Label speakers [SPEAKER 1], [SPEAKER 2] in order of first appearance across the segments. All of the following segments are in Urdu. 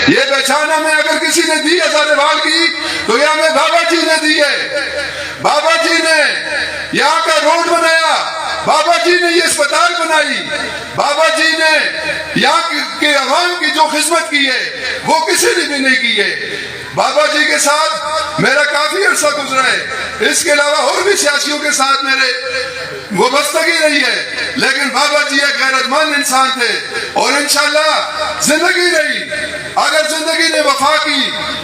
[SPEAKER 1] یہ پہچان ہمیں اگر کسی نے دی ہے زادوال کی تو یہ ہمیں بابا جی نے دی ہے. بابا جی نے یہاں کا روڈ بنایا, بابا جی نے یہ اسپتال بنائی, بابا جی نے یہاں کے عوام کی جو خدمت کی ہے وہ کسی نے بھی نہیں کی ہے. بابا جی کے ساتھ میرا کافی عرصہ گزرا ہے, اس کے علاوہ اور بھی سیاسیوں کے ساتھ میرے وابستگی رہی ہے, لیکن بابا جی ایک غیرت مند انسان تھے اور انشاءاللہ زندگی رہی. اگر زندگی نے وفا کی,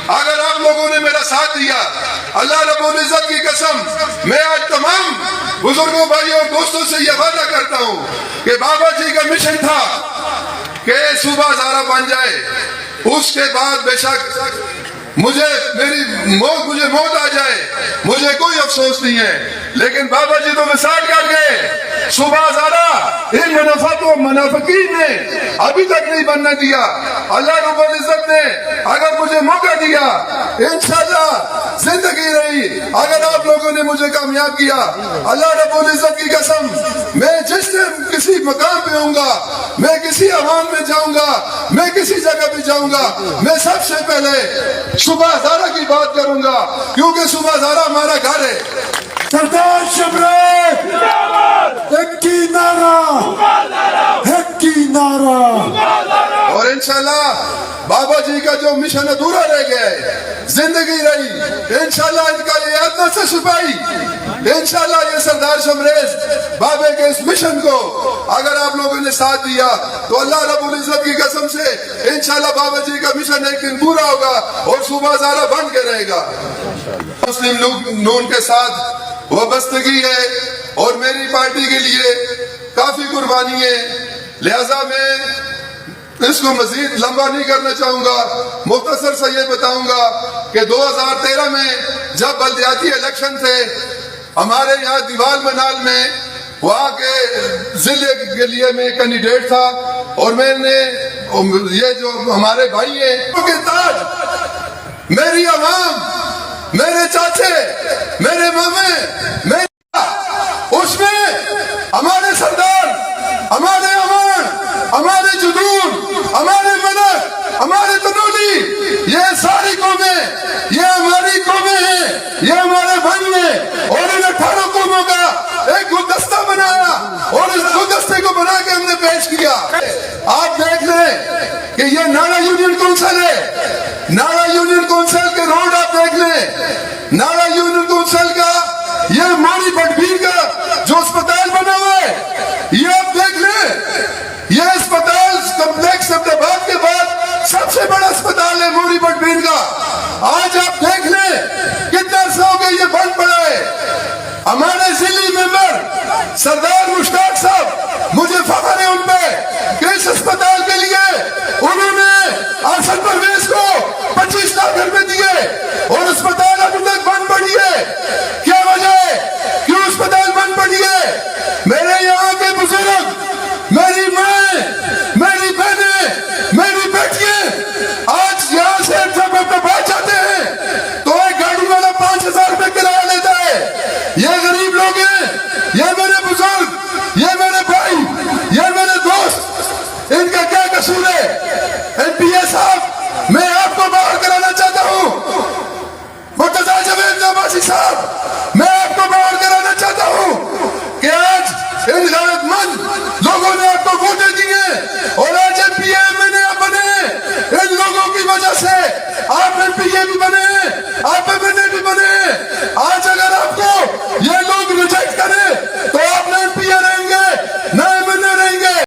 [SPEAKER 1] اگر آپ لوگوں نے میرا ساتھ دیا, اللہ رب العزت کی قسم میں آج تمام بزرگوں بھائیوں اور دوستوں سے یہ وعدہ کرتا ہوں کہ بابا جی کا مشن تھا کہ صوبہ ہزارہ بن جائے. اس کے بعد بے شک مجھے موت آ جائے, مجھے کوئی افسوس نہیں ہے, لیکن بابا جی تو مثال کر گئے. صوبہ ہزارہ ان منافقین نے ابھی تک نہیں بننے دیا. اللہ رب العزت نے اگر مجھے موقع دیا, انشاءاللہ زندگی رہی, اگر آپ لوگوں نے مجھے کامیاب کیا, اللہ رب العزت کی قسم میں جس دن کسی مقام پہ ہوں گا, میں کسی عوام میں جاؤں گا, میں کسی جگہ پہ جاؤں گا, میں سب سے پہلے صوبہ ہزارہ کی بات کروں گا, کیونکہ صوبہ ہزارہ ہمارا گھر ہے.
[SPEAKER 2] سردار شمرے ایک کی نعرہ, ایک کی نعرہ.
[SPEAKER 1] اور انشاءاللہ بابا جی کا جو مشن ادھورا رہ گیا ہے, زندگی رہی, انشاءاللہ ان کا یہ ادنا سے سپاہی, انشاءاللہ یہ سردار شمریز بابے کے اس مشن کو اگر آپ لوگوں نے ساتھ دیا تو اللہ رب العزت کی قسم سے انشاءاللہ بابا جی کا مشن ایک دن پورا ہوگا اور صوبہ ہزارہ بن کے رہے گا. مسلم نون کے ساتھ وابستگی ہے اور میری پارٹی کے لیے کافی قربانی ہے, لہذا میں اس کو مزید لمبا نہیں کرنا چاہوں گا. مختصر سے یہ بتاؤں گا کہ 2013 میں جب بلدیاتی الیکشن تھے ہمارے یہاں دیوال منال میں, وہاں کے ضلع کے لیے میں کینڈیڈیٹ تھا, اور میں نے یہ جو ہمارے بھائی ہیں کے تاج, میری عوام, میرے چاچے, میرے مامے, اس میں ہمارے سردار, ہمارے امان, ہمارے جدون, ہمارے ملک, ہمارے تنولی, یہ ساری قومیں, یہ ہماری قومیں ہیں, یہ ہمارے بھائی ہیں, اور ان 18 قوموں کا ایک گلدستہ بنایا اور اس گلدستے کو بنا کے ہم نے پیش کیا. آپ دیکھ لیں کہ یہ ناڑا یونین کونسل ہے, ناڑا یونین کونسل کے روڈ آپ دیکھ لیں, ناڑا یونین کونسل کا یہ ماری بٹبیر کا جو اسپتال بنا ہوا ہے, یہ آپ دیکھ لیں, یہ اسپتال کمپلیکس احمدآباد کے بعد سب سے بڑا اسپتال ہے موری بٹبیر کا. آج آپ دیکھ لیں کتنا عرصہ ہو گیا یہ بند پڑا ہے. ہمارے ضلعی ممبر سردار مشتاق صاحب, مجھے فخر ہے ان پہ کہ اس اسپتال کے لیے انہوں نے حسن پرویز کو